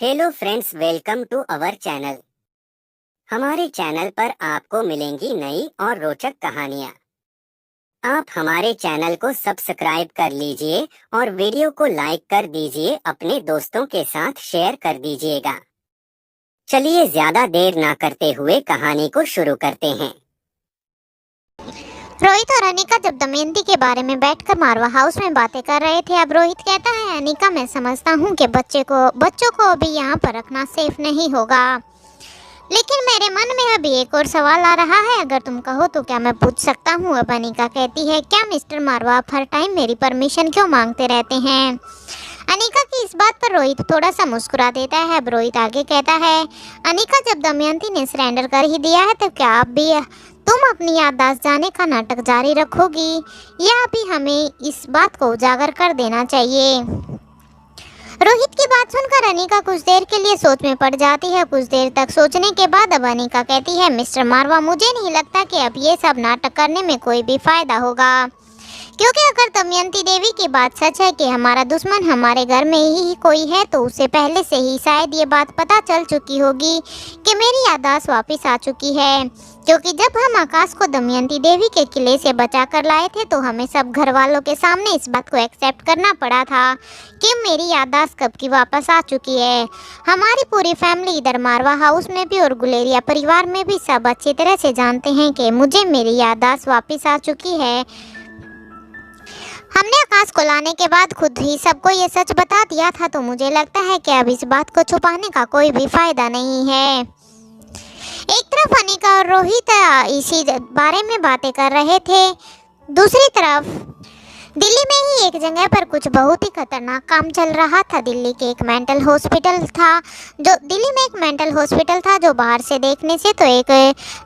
Hello friends, welcome to our channel. हमारे channel पर आपको मिलेंगी नई और रोचक कहानियाँ। आप हमारे चैनल को सब्सक्राइब कर लीजिए और वीडियो को लाइक कर दीजिए, अपने दोस्तों के साथ शेयर कर दीजिएगा। चलिए ज्यादा देर ना करते हुए कहानी को शुरू करते हैं। रोहित और अनिका जब दमयंती के बारे में बैठकर मारवा हाउस में बातें कर रहे थे। अब रोहित कहता है, अनिका मैं समझता हूँ कि बच्चों को अभी यहाँ पर रखना सेफ नहीं होगा, लेकिन मेरे मन में अभी एक और सवाल आ रहा है। अगर तुम कहो तो क्या मैं पूछ सकता हूँ? अब अनिका कहती है, क्या मिस्टर मारवा आप हर टाइम मेरी परमिशन क्यों मांगते रहते हैं? अनिका की इस बात पर रोहित थोड़ा सा मुस्कुरा देता है। अब रोहित आगे कहता है, अनिका जब दमयंती ने सरेंडर कर ही दिया है तो क्या आप भी तुम अपनी याददाश्त जाने का नाटक जारी रखोगी, या अभी हमें इस बात को उजागर कर देना चाहिए? रोहित की बात सुनकर अनिका कुछ देर के लिए सोच में पड़ जाती है। कुछ देर तक सोचने के बाद अब अनिका कहती है, मिस्टर मारवा मुझे नहीं लगता कि अब ये सब नाटक करने में कोई भी फायदा होगा, क्योंकि अगर दमयंती देवी की बात सच है कि हमारा दुश्मन हमारे घर में ही कोई है, तो उसे पहले से ही शायद ये बात पता चल चुकी होगी कि मेरी याददाश्त वापस आ चुकी है। क्योंकि जब हम आकाश को दमयंती देवी के किले से बचा कर लाए थे तो हमें सब घर वालों के सामने इस बात को एक्सेप्ट करना पड़ा था कि मेरी याददाश्त कब की वापस आ चुकी है। हमारी पूरी फैमिली इधर मारवा हाउस में भी और गुलेरिया परिवार में भी सब अच्छी तरह से जानते हैं कि मुझे मेरी याददाश्त वापस आ चुकी है। हमने आकाश को लाने के बाद खुद ही सबको ये सच बता दिया था, तो मुझे लगता है कि अब इस बात को छुपाने का कोई भी फायदा नहीं है। एक तरफ अनिका और रोहित इसी बारे में बातें कर रहे थे, दूसरी तरफ दिल्ली में ही एक जगह पर कुछ बहुत ही खतरनाक काम चल रहा था। दिल्ली में एक मेंटल हॉस्पिटल था जो बाहर से देखने से तो एक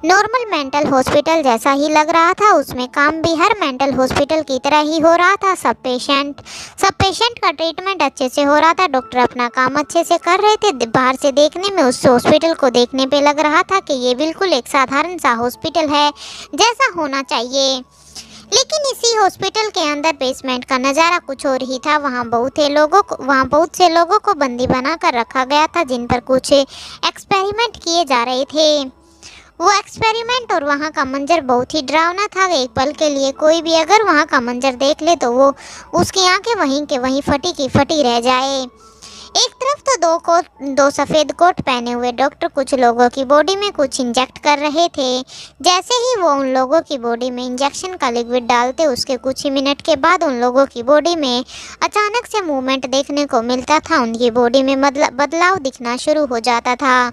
नॉर्मल मेंटल हॉस्पिटल जैसा ही लग रहा था। उसमें काम भी हर मेंटल हॉस्पिटल की तरह ही हो रहा था। सब पेशेंट का ट्रीटमेंट अच्छे से हो रहा था। डॉक्टर अपना काम अच्छे से कर रहे थे। बाहर से देखने में उस हॉस्पिटल को देखने पे लग रहा था कि ये बिल्कुल एक साधारण सा हॉस्पिटल है जैसा होना चाहिए, लेकिन इसी हॉस्पिटल के अंदर बेसमेंट का नज़ारा कुछ और ही था। वहाँ बहुत से लोगों को बंदी बनाकर रखा गया था, जिन पर कुछ एक्सपेरिमेंट किए जा रहे थे। वो एक्सपेरिमेंट और वहाँ का मंजर बहुत ही डरावना था। एक पल के लिए कोई भी अगर वहाँ का मंजर देख ले तो वो उसकी आंखें वहीं के वहीं फटी की फटी रह जाए। एक तरफ तो दो सफ़ेद कोट पहने हुए डॉक्टर कुछ लोगों की बॉडी में कुछ इंजेक्ट कर रहे थे। जैसे ही वो उन लोगों की बॉडी में इंजेक्शन का लिक्विड डालते, उसके कुछ ही मिनट के बाद उन लोगों की बॉडी में अचानक से मूवमेंट देखने को मिलता था। उनकी बॉडी में बदलाव दिखना शुरू हो जाता था।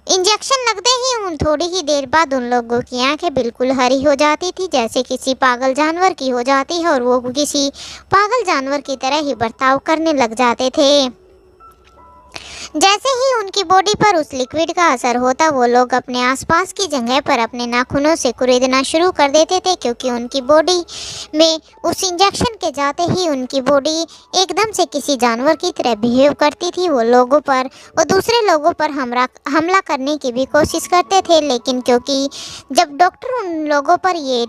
इंजेक्शन लगते ही उन थोड़ी ही देर बाद उन लोगों की आंखें बिल्कुल हरी हो जाती थी, जैसे किसी पागल जानवर की हो जाती है, और वो किसी पागल जानवर की तरह ही बर्ताव करने लग जाते थे। जैसे ही उनकी बॉडी पर उस लिक्विड का असर होता, वो लोग अपने आसपास की जगह पर अपने नाखूनों से कुरेदना शुरू कर देते थे, क्योंकि उनकी बॉडी में उस इंजेक्शन के जाते ही उनकी बॉडी एकदम से किसी जानवर की तरह बिहेव करती थी। वो दूसरे लोगों पर हमला करने की भी कोशिश करते थे, लेकिन क्योंकि जब डॉक्टर उन लोगों पर ये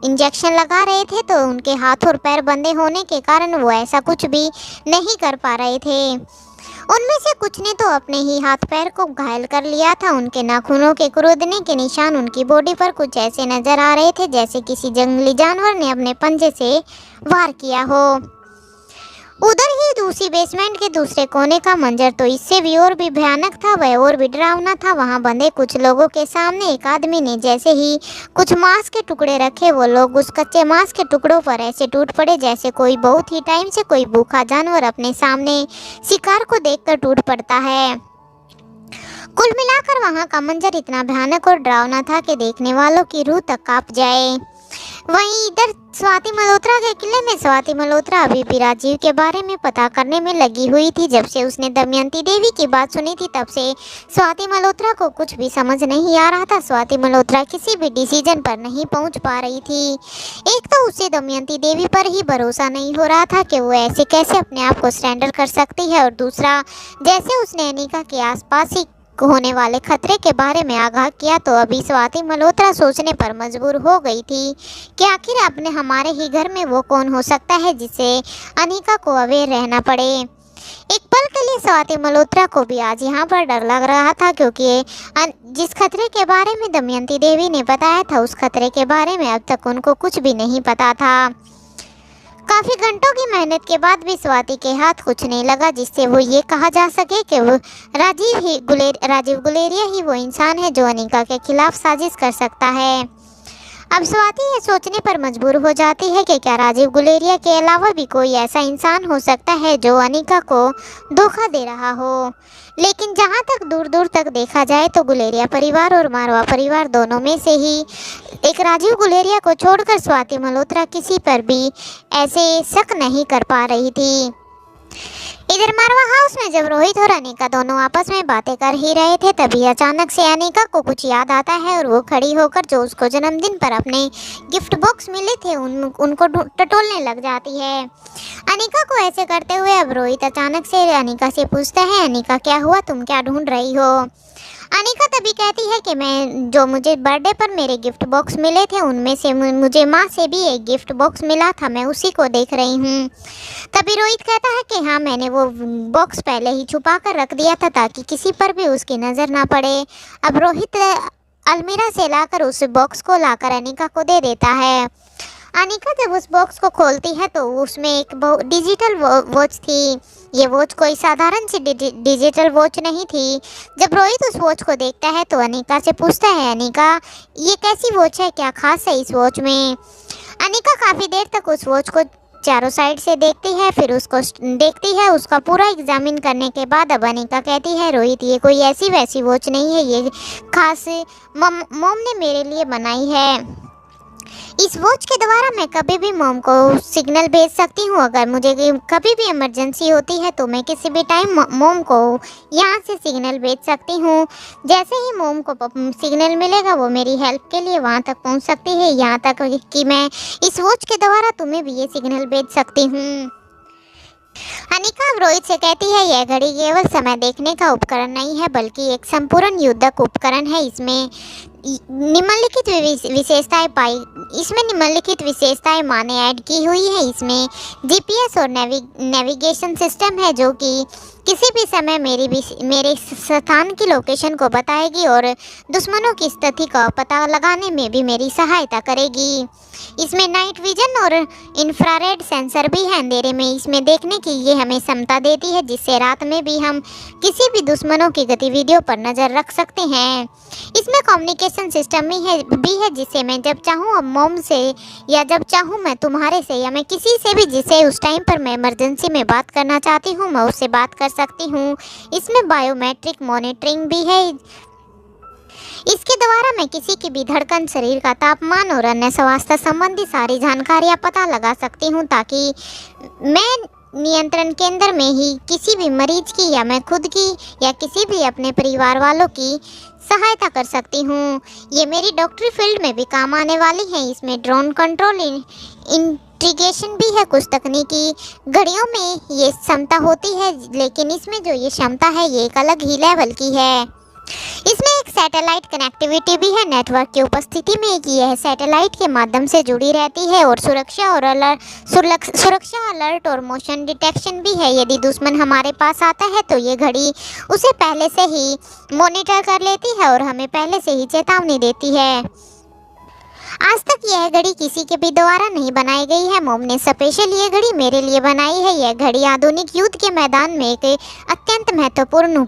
इंजेक्शन लगा रहे थे तो उनके हाथ और पैर बंधे होने के कारण वो ऐसा कुछ भी नहीं कर पा रहे थे। उनमें से कुछ ने तो अपने ही हाथ पैर को घायल कर लिया था। उनके नाखूनों के कुरेदने के निशान उनकी बॉडी पर कुछ ऐसे नजर आ रहे थे जैसे किसी जंगली जानवर ने अपने पंजे से वार किया हो। उधर ही दूसरी बेसमेंट के दूसरे कोने का मंजर तो इससे भी और भी भयानक था, वह और भी डरावना था। वहां बंधे कुछ लोगों के सामने एक आदमी ने जैसे ही कुछ मांस के टुकड़े रखे, वो लोग उस कच्चे मांस के टुकड़ों पर ऐसे टूट पड़े जैसे कोई बहुत ही टाइम से कोई भूखा जानवर अपने सामने शिकार को देखकर टूट पड़ता है। कुल मिलाकर वहां का मंजर इतना भयानक और डरावना था कि देखने वालों की रूह तक कांप जाए। वहीं इधर स्वाति मल्होत्रा के किले में स्वाति मल्होत्रा अभी भी राजीव के बारे में पता करने में लगी हुई थी। जब से उसने दमयंती देवी की बात सुनी थी तब से स्वाति मल्होत्रा को कुछ भी समझ नहीं आ रहा था। स्वाति मल्होत्रा किसी भी डिसीजन पर नहीं पहुंच पा रही थी। एक तो उसे दमयंती देवी पर ही भरोसा नहीं हो रहा था कि वो ऐसे कैसे अपने आप को सरेंडर कर सकती है, और दूसरा जैसे उसने अनिका के आसपास ही होने वाले खतरे के बारे में आगाह किया, तो अभी स्वाति मल्होत्रा सोचने पर मजबूर हो गई थी कि आखिर अपने हमारे ही घर में वो कौन हो सकता है जिसे अनिका को अवेयर रहना पड़े। एक पल के लिए स्वाति मल्होत्रा को भी आज यहाँ पर डर लग रहा था, क्योंकि जिस खतरे के बारे में दमयंती देवी ने बताया था उस खतरे के बारे में अब तक उनको कुछ भी नहीं पता था। काफी घंटों की मेहनत के बाद भी स्वाति के हाथ कुछ नहीं लगा जिससे वो ये कहा जा सके कि वो राजीव गुलेरिया ही वो इंसान है जो अनिका के खिलाफ साजिश कर सकता है। अब स्वाति ये सोचने पर मजबूर हो जाती है कि क्या राजीव गुलेरिया के अलावा भी कोई ऐसा इंसान हो सकता है जो अनिका को धोखा दे रहा हो। लेकिन जहाँ तक दूर दूर तक देखा जाए तो गुलेरिया परिवार और मारवा परिवार दोनों में से ही एक राजीव गुलेरिया को छोड़कर स्वाति मल्होत्रा किसी पर भी ऐसे शक नहीं कर पा रही थी। इधर मारवा हाउस में जब रोहित और अनिका दोनों आपस में बातें कर ही रहे थे तभी अचानक से अनिका को कुछ याद आता है और वो खड़ी होकर जो उसको जन्मदिन पर अपने गिफ्ट बॉक्स मिले थे उनको टटोलने लग जाती है। अनिका को ऐसे करते हुए अब रोहित अचानक से अनिका से पूछता है, अनिका क्या हुआ, तुम क्या ढूंढ रही हो। अनिका तभी कहती है कि मैं मुझे बर्थडे पर मेरे गिफ्ट बॉक्स मिले थे उनमें से मुझे माँ से भी एक गिफ्ट बॉक्स मिला था, मैं उसी को देख रही हूँ। तभी रोहित कहता है कि हाँ मैंने वो बॉक्स पहले ही छुपा कर रख दिया था ताकि किसी पर भी उसकी नज़र ना पड़े। अब रोहित अलमीरा से लाकर उस बॉक्स को लाकर अनिका को दे देता है। अनिका जब उस बॉक्स को खोलती है तो उसमें एक डिजिटल वॉच थी। ये वॉच कोई साधारण सी डिजिटल वॉच नहीं थी। जब रोहित उस वॉच को देखता है तो अनिका से पूछता है, अनिका ये कैसी वॉच है, क्या खास है इस वॉच में। अनिका काफ़ी देर तक उस वॉच को चारों साइड से देखती है, फिर उसको देखती है। उसका पूरा एग्जामिन करने के बाद अब अनिका कहती है, रोहित ये कोई ऐसी वैसी वॉच नहीं है, ये खास मॉम ने मेरे लिए बनाई है। इस वॉच के द्वारा मैं कभी भी मॉम को सिग्नल भेज सकती हूँ। अगर मुझे कभी भी इमरजेंसी होती है तो मैं किसी भी टाइम मॉम को यहाँ से सिग्नल भेज सकती हूँ। जैसे ही मॉम को सिग्नल मिलेगा वो मेरी हेल्प के लिए वहाँ तक पहुँच सकती है, यहाँ तक कि मैं इस वॉच के द्वारा तुम्हें भी ये सिग्नल भेज सकती हूँ। अनिका रोहित से कहती है, यह घड़ी केवल समय देखने का उपकरण नहीं है बल्कि एक संपूर्ण युद्धक उपकरण है। इसमें निम्नलिखित विशेषताएं माँ ने ऐड की हुई है। इसमें जीपीएस और नेविगेशन सिस्टम है जो कि किसी भी समय मेरे स्थान की लोकेशन को बताएगी और दुश्मनों की स्थिति का पता लगाने में भी मेरी सहायता करेगी। इसमें नाइट विजन और इंफ्रारेड सेंसर भी है अंधेरे में इसमें देखने की ये हमें क्षमता देती है, जिससे रात में भी हम किसी भी दुश्मनों की गतिविधियों पर नज़र रख सकते हैं। इसमें कम्युनिकेशन सिस्टम भी है जिससे मैं जब चाहूँ अब मॉम से या जब चाहूँ मैं तुम्हारे से या मैं किसी से भी जिसे उस टाइम पर मैं इमरजेंसी में बात करना चाहती हूँ मैं उससे बात कर सकती हूँ। इसमें बायोमेट्रिक मॉनिटरिंग भी है। इसके द्वारा मैं किसी की भी धड़कन, शरीर का तापमान और अन्य स्वास्थ्य संबंधी सारी जानकारियाँ पता लगा सकती हूँ ताकि मैं नियंत्रण केंद्र में ही किसी भी मरीज की या मैं खुद की या किसी भी अपने परिवार वालों की सहायता कर सकती हूँ। ये मेरी डॉक्टरी फील्ड में भी काम आने वाली है। इसमें ड्रोन कंट्रोल इंटीग्रेशन भी है। कुछ तकनीकी घड़ियों में ये क्षमता होती है लेकिन इसमें जो ये क्षमता है ये एक अलग ही लेवल की है। इसमें एक सैटेलाइट कनेक्टिविटी भी है। नेटवर्क की उपस्थिति में यह सैटेलाइट के माध्यम से जुड़ी रहती है और सुरक्षा अलर्ट और मोशन डिटेक्शन भी है। यदि दुश्मन हमारे पास आता है तो ये घड़ी उसे पहले से ही मॉनिटर कर लेती है और हमें पहले से ही चेतावनी देती है। आज तक यह घड़ी किसी के भी द्वारा नहीं बनाई गई है। मॉम ने स्पेशल ये घड़ी मेरे लिए बनाई है। यह घड़ी आधुनिक युद्ध के मैदान में एक अत्यंत महत्वपूर्ण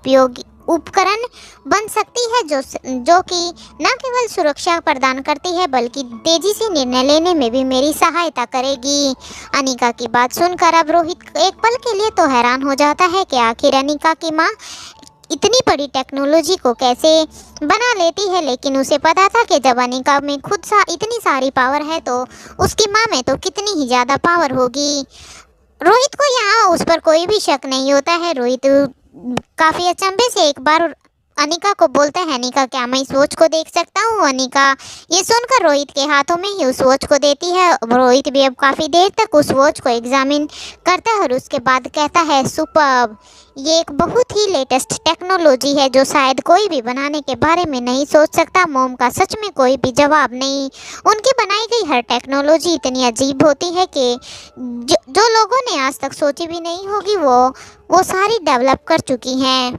उपकरण बन सकती है जो कि न केवल सुरक्षा प्रदान करती है बल्कि तेजी से निर्णय लेने में भी मेरी सहायता करेगी। अनिका की बात सुनकर अब रोहित एक पल के लिए तो हैरान हो जाता है कि आखिर अनिका की माँ इतनी बड़ी टेक्नोलॉजी को कैसे बना लेती है, लेकिन उसे पता था कि जब अनिका में इतनी सारी पावर है तो उसकी माँ में तो कितनी ही ज़्यादा पावर होगी। रोहित को यहाँ उस पर कोई भी शक नहीं होता है। रोहित काफ़ी अचंभे से एक बार अनिका को बोलता है, अनिका क्या मैं इस वॉच को देख सकता हूँ? अनिका ये सुनकर रोहित के हाथों में ही उस वॉच को देती है। रोहित भी अब काफ़ी देर तक उस वॉच को एग्जामिन करता है और उसके बाद कहता है, सुपर्ब, ये एक बहुत ही लेटेस्ट टेक्नोलॉजी है जो शायद कोई भी बनाने के बारे में नहीं सोच सकता। मोम का सच में कोई भी जवाब नहीं। उनकी बनाई गई हर टेक्नोलॉजी इतनी अजीब होती है कि जो लोगों ने आज तक सोची भी नहीं होगी वो सारी डेवलप कर चुकी हैं।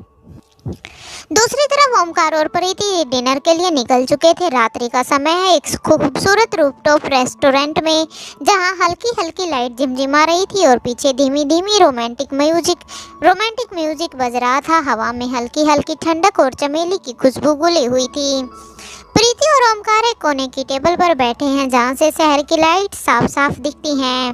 दूसरी तरफ ओमकार और प्रीति डिनर के लिए निकल चुके थे। रात्रि का समय है। एक खूबसूरत रूफटॉप रेस्टोरेंट में जहां हल्की हल्की लाइट झिमझिमा रही थी और पीछे धीमी धीमी रोमांटिक म्यूजिक बज रहा था। हवा में हल्की हल्की ठंडक और चमेली की खुशबू घुली हुई थी। प्रीति और ओमकार एक कोने की टेबल पर बैठे हैं जहां से शहर की लाइट साफ साफ दिखती हैं।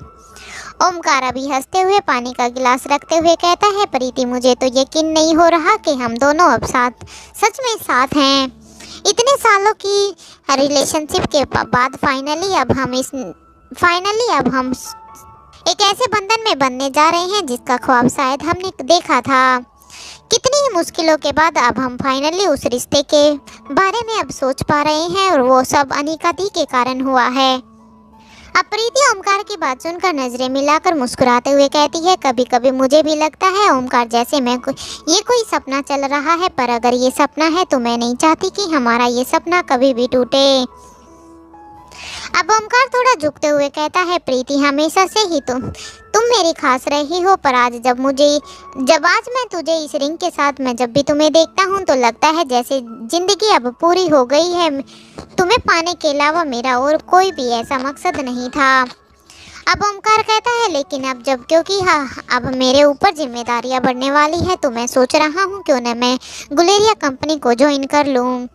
ओमकार अभी हंसते हुए पानी का गिलास रखते हुए कहता है, प्रीति मुझे तो यकीन नहीं हो रहा कि हम दोनों अब सच में साथ हैं। इतने सालों की रिलेशनशिप के बाद फाइनली अब हम एक ऐसे बंधन में बनने जा रहे हैं जिसका ख्वाब शायद हमने देखा था। कितनी ही मुश्किलों के बाद अब हम फाइनली उस रिश्ते के बारे में अब सोच पा रहे हैं और वो सब अनिका दी के कारण हुआ है। अब प्रीति ओमकार की बात सुनकर नजरें मिलाकर मुस्कुराते हुए कहती है, कभी कभी मुझे भी लगता है ओमकार जैसे ये कोई सपना चल रहा है, पर अगर ये सपना है तो मैं नहीं चाहती कि हमारा ये सपना कभी भी टूटे। अब ओमकार थोड़ा झुकते हुए कहता है, प्रीति हमेशा से ही तुम मेरी खास रही हो, पर आज जब आज मैं तुझे इस रिंग के साथ मैं जब भी तुम्हें देखता हूँ तो लगता है जैसे जिंदगी अब पूरी हो गई है। तुम्हें पाने के अलावा मेरा और कोई भी ऐसा मकसद नहीं था। अब ओमकार कहता है, लेकिन अब क्योंकि अब मेरे ऊपर जिम्मेदारियां बढ़ने वाली है तो मैं सोच रहा हूँ क्यों न मैं गुलेरिया कंपनी को ज्वाइन कर लूँ।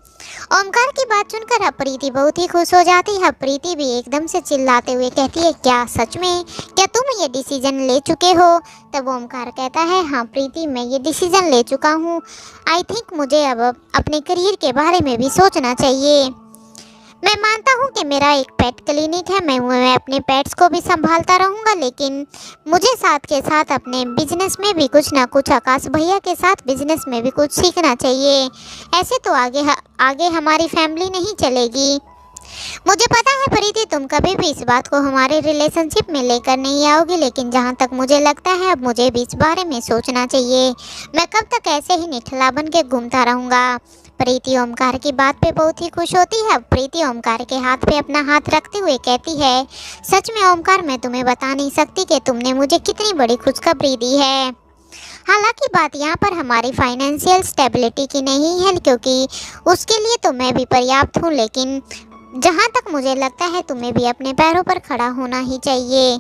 ओमकार की बात सुनकर प्रीति बहुत ही खुश हो जाती है। प्रीति भी एकदम से चिल्लाते हुए कहती है, क्या सच में? क्या तुम ये डिसीजन ले चुके हो? तब ओमकार कहता है, हाँ प्रीति मैं ये डिसीजन ले चुका हूँ। आई थिंक मुझे अब अपने करियर के बारे में भी सोचना चाहिए। मैं मानता हूँ कि मेरा एक पेट क्लिनिक है, मैं अपने पेट्स को भी संभालता रहूँगा, लेकिन मुझे साथ के साथ अपने बिजनेस में भी कुछ ना कुछ, आकाश भैया के साथ बिजनेस में भी कुछ सीखना चाहिए। ऐसे तो आगे हमारी फैमिली नहीं चलेगी। मुझे पता है प्रीति तुम कभी भी इस बात को हमारे रिलेशनशिप में लेकर नहीं आओगी, लेकिन जहाँ तक मुझे लगता है अब मुझे भी इस बारे में सोचना चाहिए। मैं कब तक ऐसे ही निठला बन के घूमता रहूँगा? प्रीति ओमकार की बात पे बहुत ही खुश होती है। प्रीति ओमकार के हाथ पे अपना हाथ रखते हुए कहती है, सच में ओमकार मैं तुम्हें बता नहीं सकती कि तुमने मुझे कितनी बड़ी खुशखबरी दी है। हालांकि बात यहाँ पर हमारी फाइनेंशियल स्टेबिलिटी की नहीं है, क्योंकि उसके लिए तो मैं भी पर्याप्त हूँ, लेकिन जहाँ तक मुझे लगता है तुम्हें भी अपने पैरों पर खड़ा होना ही चाहिए।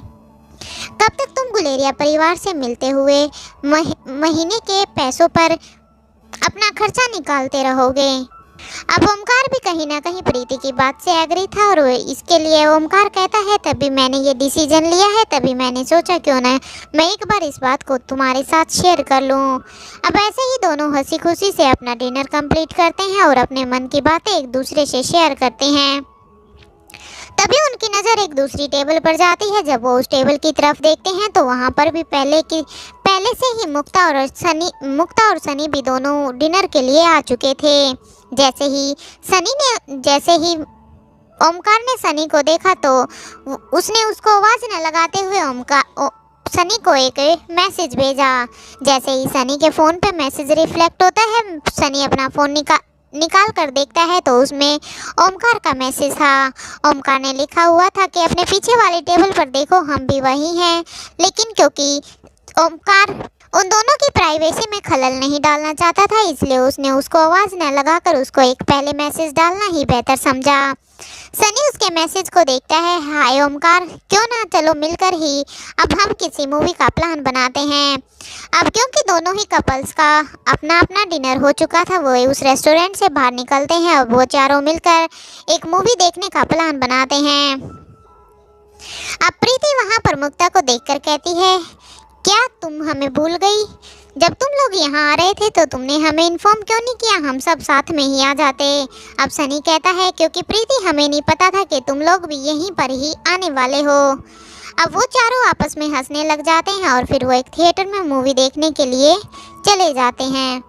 कब तक तुम गुलेरिया परिवार से मिलते हुए महीने के पैसों पर अपना खर्चा निकालते रहोगे? अब ओमकार भी कहीं ना कहीं प्रीति की बात से एग्री था और इसके लिए ओमकार कहता है, तभी मैंने ये डिसीजन लिया है, तभी मैंने सोचा क्यों ना मैं एक बार इस बात को तुम्हारे साथ शेयर कर लूँ। अब ऐसे ही दोनों हंसी खुशी से अपना डिनर कंप्लीट करते हैं और अपने मन की बातें एक दूसरे से शेयर करते हैं। तभी उनकी नज़र एक दूसरी टेबल पर जाती है। जब वो उस टेबल की तरफ देखते हैं तो वहाँ पर भी पहले से ही मुक्ता और सनी भी दोनों डिनर के लिए आ चुके थे। जैसे ही ओमकार ने सनी को देखा तो उसने उसको आवाज़ न लगाते हुए सनी को एक मैसेज भेजा। जैसे ही सनी के फ़ोन पे मैसेज रिफ्लेक्ट होता है, सनी अपना फ़ोन निकाल कर देखता है तो उसमें ओमकार का मैसेज था। ओमकार ने लिखा हुआ था कि अपने पीछे वाली टेबल पर देखो, हम भी वही हैं। लेकिन क्योंकि ओमकार उन दोनों की प्राइवेसी में खलल नहीं डालना चाहता था, इसलिए उसने उसको आवाज़ न लगाकर उसको एक पहले मैसेज डालना ही बेहतर समझा। सनी उसके मैसेज को देखता है, हाय ओमकार, क्यों ना चलो मिलकर ही अब हम किसी मूवी का प्लान बनाते हैं। अब क्योंकि दोनों ही कपल्स का अपना अपना डिनर हो चुका था, वो उस रेस्टोरेंट से बाहर निकलते हैं और वो चारों मिलकर एक मूवी देखने का प्लान बनाते हैं। अब प्रीति वहाँ पर मुक्ता को देखकर कहती है, क्या तुम हमें भूल गई? जब तुम लोग यहाँ आ रहे थे तो तुमने हमें इन्फॉर्म क्यों नहीं किया? हम सब साथ में ही आ जाते। अब सनी कहता है, क्योंकि प्रीति हमें नहीं पता था कि तुम लोग भी यहीं पर ही आने वाले हो। अब वो चारों आपस में हंसने लग जाते हैं और फिर वो एक थिएटर में मूवी देखने के लिए चले जाते हैं।